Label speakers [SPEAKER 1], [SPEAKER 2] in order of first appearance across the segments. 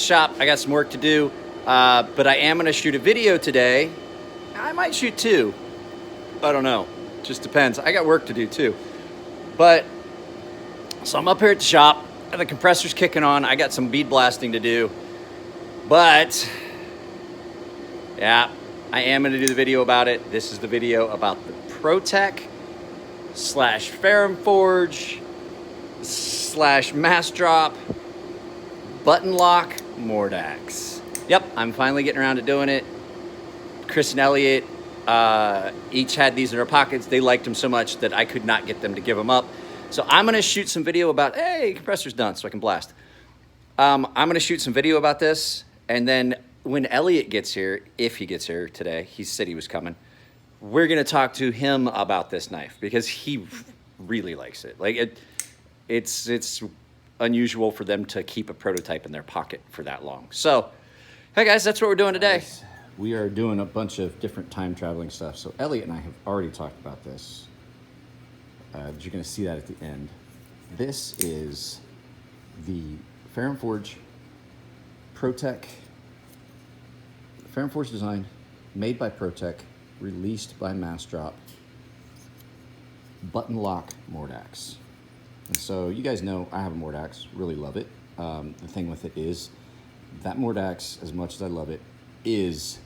[SPEAKER 1] shop. I got some work to do, but I am going to shoot a video today. I might shoot 2. I don't know. Just depends. I got work to do too. But, so I'm up here at the shop. The compressor's kicking on. I got some bead blasting to do. But, yeah, I am going to do the video about it. This is the video about the ProTech / Ferrum Forge / Mass Drop button lock Mordax. Yep, I'm finally getting around to doing it. Chris and Elliot each had these in their pockets. They liked them so much that I could not get them to give them up. So I'm going to shoot some video about, hey, compressor's done, so I can blast. I'm going to shoot some video about this, and then when Elliot gets here, if he gets here today, he said he was coming, we're going to talk to him about this knife because he really likes it. Like, it's unusual for them to keep a prototype in their pocket for that long. So, hey guys, that's what we're doing today. We are doing a bunch of different time traveling stuff. So Elliot and I have already talked about this. You're going to see that at the end. This is the Ferrum Forge ProTech, Ferrum Forge design, made by ProTech, released by Mass Drop, button lock Mordax. And so you guys know I have a Mordax, really love it. The thing with it is that Mordax, as much as I love it, is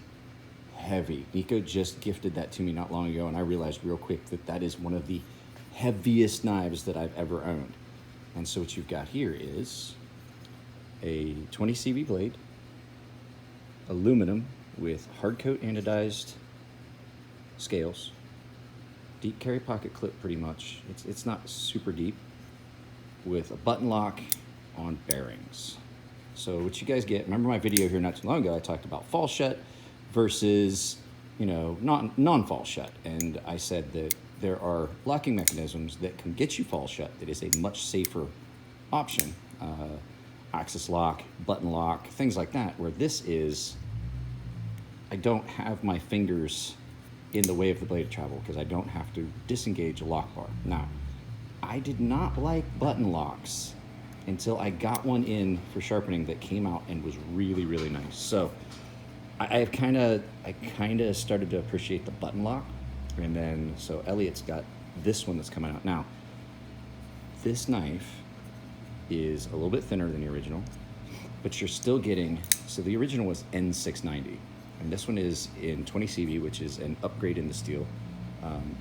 [SPEAKER 1] heavy. Nico just gifted that to me not long ago, and I realized real quick that that is one of the heaviest knives that I've ever owned. And so what you've got here is a 20 CV blade, aluminum with hard coat anodized scales, deep carry pocket clip pretty much. It's not super deep, with a button lock on bearings. So what you guys get, remember my video here not too long ago, I talked about fall shut versus, you know, non-fall shut. And I said that there are locking mechanisms that can get you fall shut that is a much safer option. Axis lock, button lock, things like that, where this is, I don't have my fingers in the way of the blade of travel because I don't have to disengage a lock bar. Now, I did not like button locks until I got one in for sharpening that came out and was really, really nice. So I kind of started to appreciate the button lock. And then, so Elliot's got this one that's coming out. Now, this knife is a little bit thinner than the original, but you're still getting, so the original was N690. And this one is in 20 CV, which is an upgrade in the steel.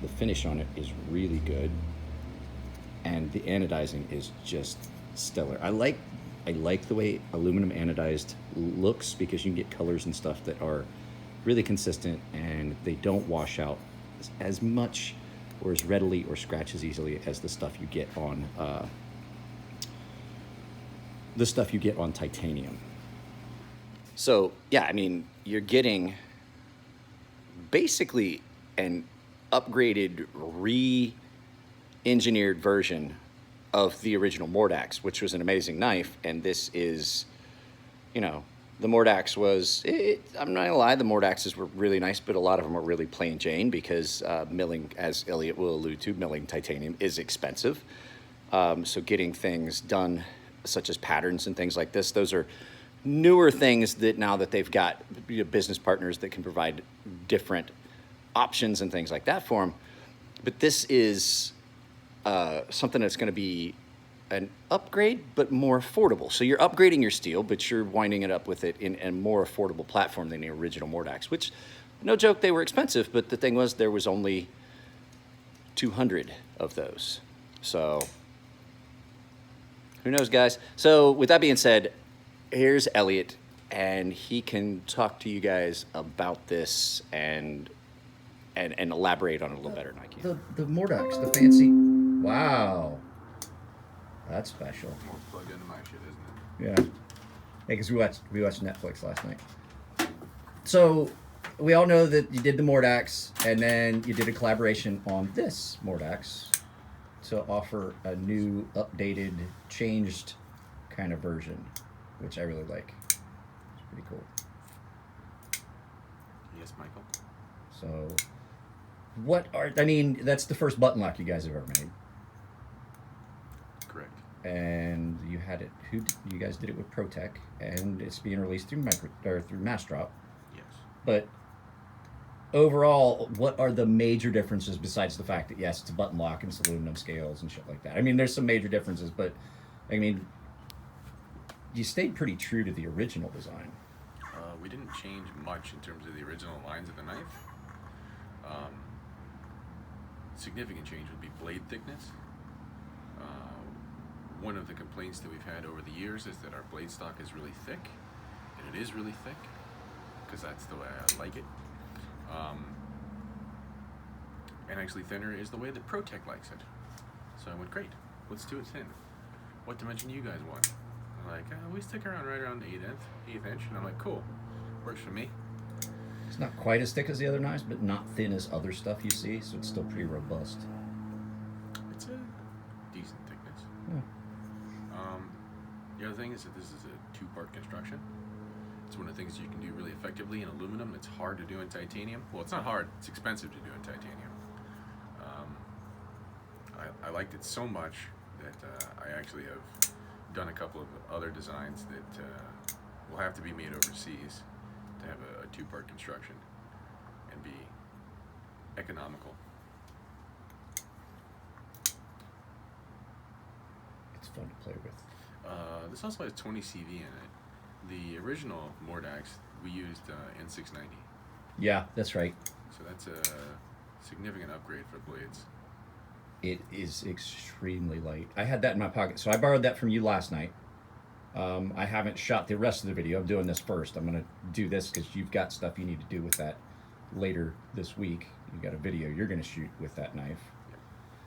[SPEAKER 1] The finish on it is really good. And the anodizing is just stellar. I like the way aluminum anodized looks because you can get colors and stuff that are really consistent and they don't wash out as much or as readily or scratch as easily as the stuff you get on titanium. So yeah, I mean, you're getting basically an upgraded, re-engineered version of the original Mordax, which was an amazing knife. And this is, you know, the Mordax was, I'm not gonna lie, the Mordaxes were really nice, but a lot of them are really plain Jane because milling, as Elliot will allude to, milling titanium is expensive. So getting things done, such as patterns and things like this, those are newer things that now that they've got business partners that can provide different options and things like that for them. But this is something that's going to be an upgrade, but more affordable. So you're upgrading your steel, but you're winding it up with it in a more affordable platform than the original Mordax, which, no joke, they were expensive, but the thing was there was only 200 of those. So who knows, guys? So with that being said, here's Elliot, and he can talk to you guys about this and elaborate on it a little better than I can. The Mordax, the fancy, wow, that's special.
[SPEAKER 2] Almost plugged into my shit, isn't it?
[SPEAKER 1] Yeah, because we watched Netflix last night. So we all know that you did the Mordax, and then you did a collaboration on this Mordax to offer a new, updated, changed kind of version, which I really like. It's pretty cool.
[SPEAKER 2] Yes, Michael.
[SPEAKER 1] So, I mean, that's the first button lock you guys have ever made.
[SPEAKER 2] Correct.
[SPEAKER 1] and you had it. You guys did it with ProTech, and it's being released through through Massdrop.
[SPEAKER 2] Yes.
[SPEAKER 1] But overall, what are the major differences besides the fact that yes, it's a button lock and it's aluminum scales and shit like that? I mean, there's some major differences, but I mean, you stayed pretty true to the original design.
[SPEAKER 2] We didn't change much in terms of the original lines of the knife. Significant change would be blade thickness. One of the complaints that we've had over the years is that our blade stock is really thick, and it is really thick, because that's the way I like it. And actually thinner is the way that ProTech likes it. So I went, great, let's do it thin. What dimension do you guys want? They're like, we stick around right around the eighth inch. And I'm like, cool, works for me.
[SPEAKER 1] It's not quite as thick as the other knives, but not thin as other stuff you see, so it's still pretty robust.
[SPEAKER 2] It's a decent thickness.
[SPEAKER 1] Yeah.
[SPEAKER 2] The other thing is that this is a two-part construction. It's one of the things you can do really effectively in aluminum. It's hard to do in titanium. Well, it's not hard. It's expensive to do in titanium. I liked it so much that I actually have done a couple of other designs that will have to be made overseas to have a two-part construction and be economical.
[SPEAKER 1] It's fun to play with.
[SPEAKER 2] This also has 20 CV in it. The original Mordax, we used N690.
[SPEAKER 1] Yeah, that's right.
[SPEAKER 2] So that's a significant upgrade for blades.
[SPEAKER 1] It is extremely light. I had that in my pocket, so I borrowed that from you last night. I haven't shot the rest of the video. I'm doing this first. I'm going to do this because you've got stuff you need to do with that later this week. You've got a video you're going to shoot with that knife.
[SPEAKER 2] Yeah.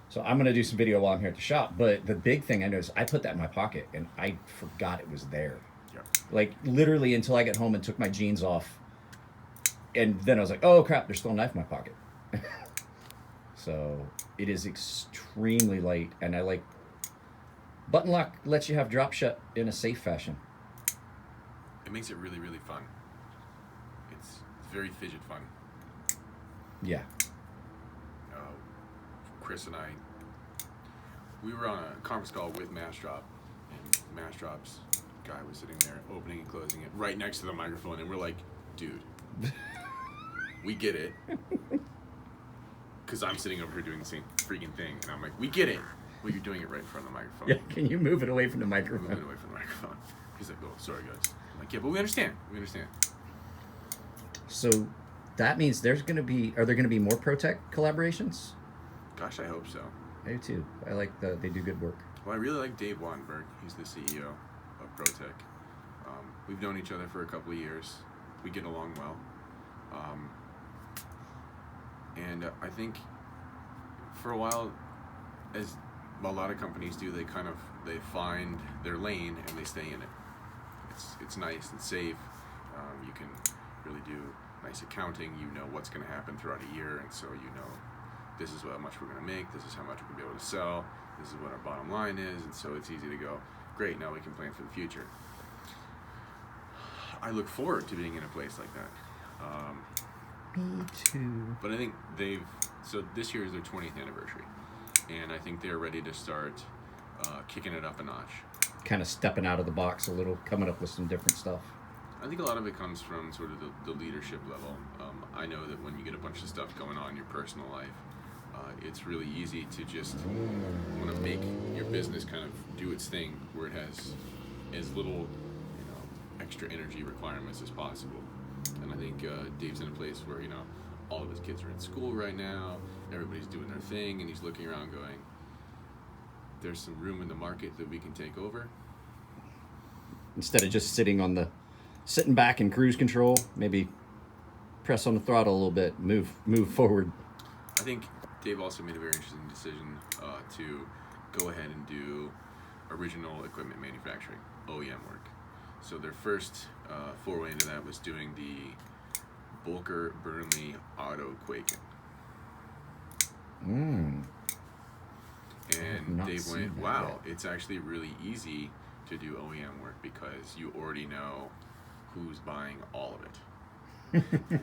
[SPEAKER 1] So I'm going to do some video while I'm here at the shop. But the big thing I noticed, I put that in my pocket, and I forgot it was there.
[SPEAKER 2] Yeah.
[SPEAKER 1] Like, literally until I got home and took my jeans off. And then I was like, oh, crap, there's still a knife in my pocket. So it is extremely light, and I like button lock lets you have drop shut in a safe fashion.
[SPEAKER 2] It makes it really, really fun. It's very fidget fun.
[SPEAKER 1] Yeah.
[SPEAKER 2] Chris and I, we were on a conference call with Massdrop, and Massdrop's guy was sitting there opening and closing it right next to the microphone, and we're like, dude, we get it. Because I'm sitting over here doing the same freaking thing, and I'm like, we get it. Well, you're doing it right in front of the microphone.
[SPEAKER 1] Yeah, can you move it away from the microphone?
[SPEAKER 2] Move it away from the microphone. He's like, oh, sorry, guys. I'm like, yeah, but we understand. We understand.
[SPEAKER 1] So that means are there going to be more ProTech collaborations?
[SPEAKER 2] Gosh, I hope so.
[SPEAKER 1] I do too. I like they do good work.
[SPEAKER 2] Well, I really like Dave Wattenberg. He's the CEO of ProTech. We've known each other for a couple of years. We get along well. And I think for a while, as a lot of companies do, they find their lane and they stay in it. It's nice and safe. You can really do nice accounting. You know what's going to happen throughout a year, and so you know this is how much we're going to make. This is how much we're going to be able to sell. This is what our bottom line is, and so it's easy to go, great, now we can plan for the future. I look forward to being in a place like that.
[SPEAKER 1] Me too.
[SPEAKER 2] But I think so this year is their 20th anniversary, and I think they're ready to start kicking it up a notch.
[SPEAKER 1] Kind of stepping out of the box a little, coming up with some different stuff.
[SPEAKER 2] I think a lot of it comes from sort of the leadership level. I know that when you get a bunch of stuff going on in your personal life, it's really easy to just want to make your business kind of do its thing where it has as little extra energy requirements as possible. And I think Dave's in a place where all of his kids are in school right now, everybody's doing their thing, and he's looking around going, there's some room in the market that we can take over.
[SPEAKER 1] Instead of just sitting back in cruise control, maybe press on the throttle a little bit, move forward.
[SPEAKER 2] I think Dave also made a very interesting decision to go ahead and do original equipment manufacturing, OEM work. So their first foray into that was doing the Bolker Burnley Auto Quaken. And Dave went, wow, it's actually really easy to do OEM work because you already know who's buying all of it.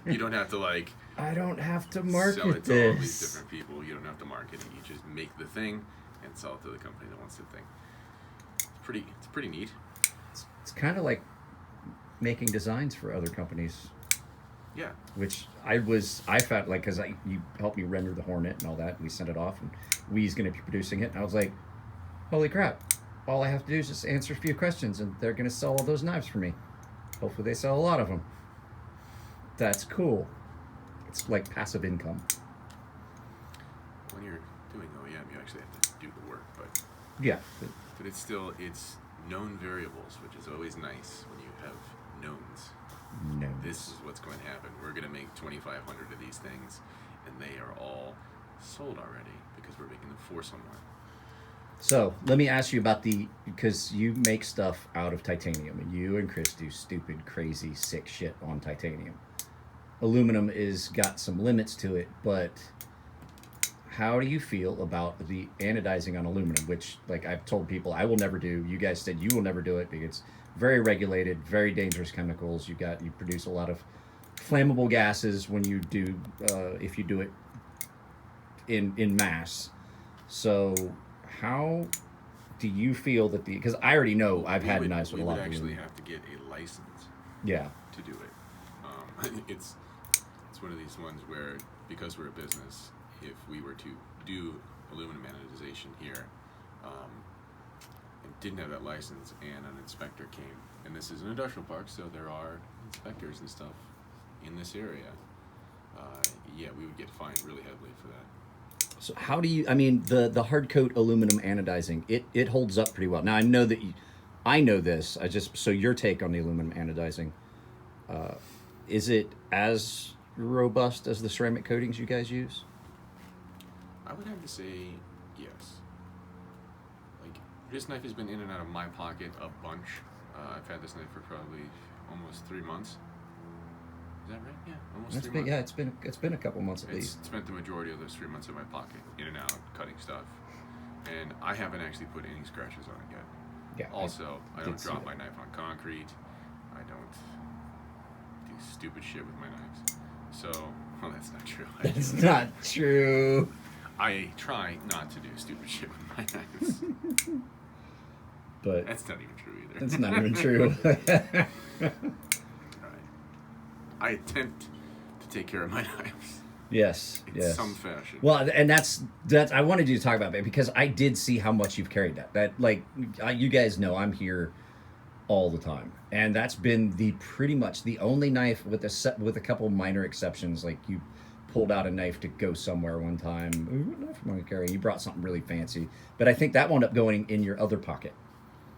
[SPEAKER 2] You don't have to
[SPEAKER 1] I don't have to market
[SPEAKER 2] sell it to
[SPEAKER 1] this.
[SPEAKER 2] all these different people. You don't have to market it. You just make the thing and sell it to the company that wants the thing. it's pretty neat.
[SPEAKER 1] It's kind of like making designs for other companies,
[SPEAKER 2] Yeah.
[SPEAKER 1] which I found, like, because you helped me render the Hornet and all that. We sent it off, and Wee's going to be producing it. And I was like, holy crap! All I have to do is just answer a few questions, and they're going to sell all those knives for me. Hopefully, they sell a lot of them. That's cool. It's like passive income.
[SPEAKER 2] When you're doing OEM, you actually have to do the work, but
[SPEAKER 1] Yeah.
[SPEAKER 2] but it's known variables, which is always nice when you have knowns.
[SPEAKER 1] No.
[SPEAKER 2] This is what's going to happen. We're going to make 2,500 of these things, and they are all sold already because we're making them for someone.
[SPEAKER 1] So let me ask you about because you make stuff out of titanium, and you and Chris do stupid, crazy, sick shit on titanium. Aluminum is got some limits to it, but how do you feel about the anodizing on aluminum, which, like I've told people, I will never do. You guys said you will never do it because it's very regulated, very dangerous chemicals. You produce a lot of flammable gases when you do, if you do it in mass. So how do you feel that because I already know I've had knives with a lot of
[SPEAKER 2] aluminum. We
[SPEAKER 1] aluminum.
[SPEAKER 2] would actually have to get a license.
[SPEAKER 1] Yeah.
[SPEAKER 2] To do it. It's one of these ones where, because we're a business, if we were to do aluminum anodization here, and didn't have that license, and an inspector came, and this is an industrial park, so there are inspectors and stuff in this area, yeah, we would get fined really heavily for that.
[SPEAKER 1] So how do you? I mean, the hard coat aluminum anodizing, it holds up pretty well. Now I know that I know this. So your take on the aluminum anodizing, is it as robust as the ceramic coatings you guys use?
[SPEAKER 2] I would have to say yes. Like, this knife has been in and out of my pocket a bunch. I've had this knife for probably almost 3 months. Is that right? Yeah, almost 3 months.
[SPEAKER 1] Yeah, it's been a couple months at least.
[SPEAKER 2] Spent the majority of those 3 months in my pocket, in and out, cutting stuff, and I haven't actually put any scratches on it yet.
[SPEAKER 1] Yeah.
[SPEAKER 2] Also, I don't drop my knife on concrete. I don't do stupid shit with my knives. So, well, that's not true.
[SPEAKER 1] That's not true.
[SPEAKER 2] I try not to do stupid shit with my knives.
[SPEAKER 1] But
[SPEAKER 2] that's not even true either.
[SPEAKER 1] That's not even true.
[SPEAKER 2] Right. I attempt to take care of my knives.
[SPEAKER 1] Yes.
[SPEAKER 2] In some fashion.
[SPEAKER 1] Well, and that's I wanted you to talk about that because I did see how much you've carried that. That, like, you guys know I'm here all the time, and that's been pretty much the only knife with a couple minor exceptions. Like, you pulled out a knife to go somewhere one time. Ooh, what knife am I carrying? You brought something really fancy, but I think that wound up going in your other pocket,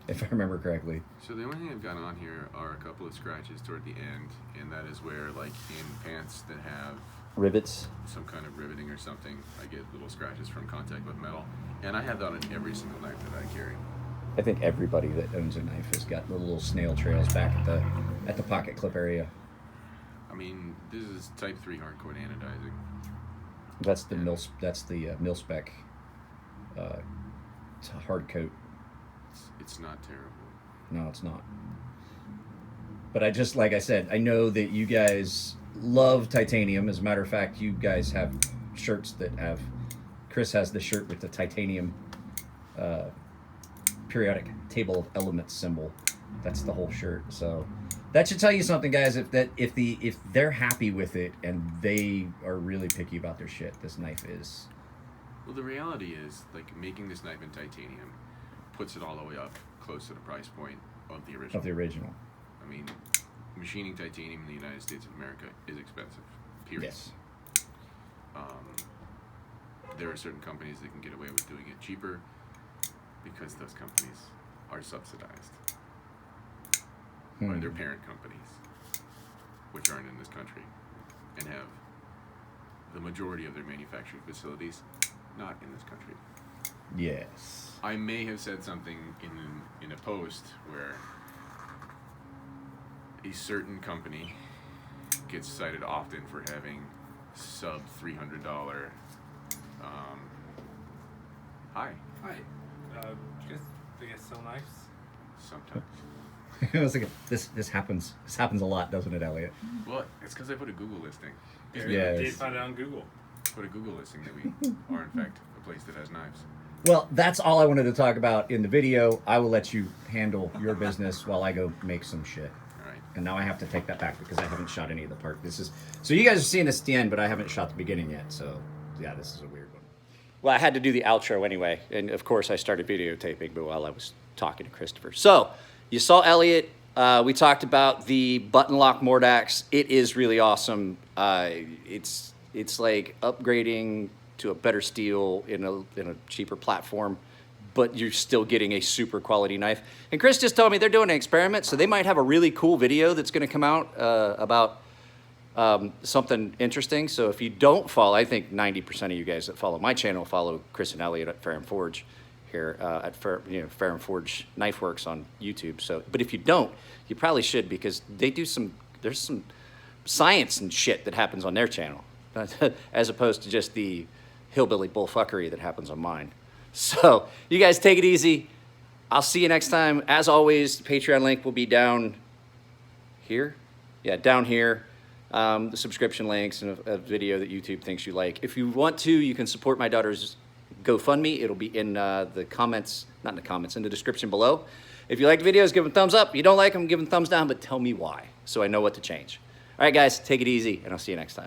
[SPEAKER 1] if I remember correctly.
[SPEAKER 2] So the only thing I've got on here are a couple of scratches toward the end, and that is where, like, in pants that have
[SPEAKER 1] Rivets.
[SPEAKER 2] some kind of riveting or something, I get little scratches from contact with metal, and I have that on every single knife that I carry.
[SPEAKER 1] I think everybody that owns a knife has got the little snail trails back at the pocket clip area.
[SPEAKER 2] I mean, this is type 3 hardcore anodizing.
[SPEAKER 1] That's the mil spec hard coat.
[SPEAKER 2] It's not terrible.
[SPEAKER 1] No, it's not. But like I said, I know that you guys love titanium. As a matter of fact, you guys have shirts that have. Chris has the shirt with the titanium periodic table of elements symbol. That's the whole shirt. So that should tell you something, guys. If they're happy with it and they are really picky about their shit, this knife is.
[SPEAKER 2] Well, the reality is, like, making this knife in titanium puts it all the way up close to the price point of the original. I mean, machining titanium in the United States of America is expensive. Period.
[SPEAKER 1] Yes.
[SPEAKER 2] There are certain companies that can get away with doing it cheaper because those companies are subsidized by their parent companies, which aren't in this country, and have the majority of their manufacturing facilities not in this country.
[SPEAKER 1] Yes.
[SPEAKER 2] I may have said something in a post where a certain company gets cited often for having sub $300. Hi.
[SPEAKER 3] Hi. Do you guys sell knives?
[SPEAKER 2] Sometimes.
[SPEAKER 1] I was thinking, this happens a lot, doesn't it, Elliot?
[SPEAKER 2] Well, it's because I put a Google listing.
[SPEAKER 3] Yeah,
[SPEAKER 1] Yes.
[SPEAKER 3] did find it on Google.
[SPEAKER 2] Put a Google listing that we are in fact a place that has knives.
[SPEAKER 1] Well, that's all I wanted to talk about in the video. I will let you handle your business while I go make some shit.
[SPEAKER 2] All right.
[SPEAKER 1] And now I have to take that back because I haven't shot any of the part. So you guys are seeing this at the end, but I haven't shot the beginning yet. So yeah, this is a weird one. Well, I had to do the outro anyway, and of course I started videotaping, but while I was talking to Christopher. So you saw Elliot. We talked about the button lock Mordax. It is really awesome. It's like upgrading to a better steel in a cheaper platform, but you're still getting a super quality knife. And Chris just told me they're doing an experiment, so they might have a really cool video that's going to come out about something interesting. So if you don't follow, I think 90% of you guys that follow my channel follow Chris and Elliot at Ferrum Forge here at Ferrum Forge Knife Works on YouTube. So, but if you don't, you probably should, because they do there's some science and shit that happens on their channel, as opposed to just the hillbilly bullfuckery that happens on mine. So you guys take it easy. I'll see you next time. As always, the Patreon link will be down here. Yeah, down here. The subscription links and a video that YouTube thinks you like. If you want to, you can support my daughter's GoFundMe. It'll be in the comments, not in the comments, in the description below. If you like the videos, give them thumbs up. If you don't like them, give them thumbs down, but tell me why, so I know what to change. All right, guys, take it easy, and I'll see you next time.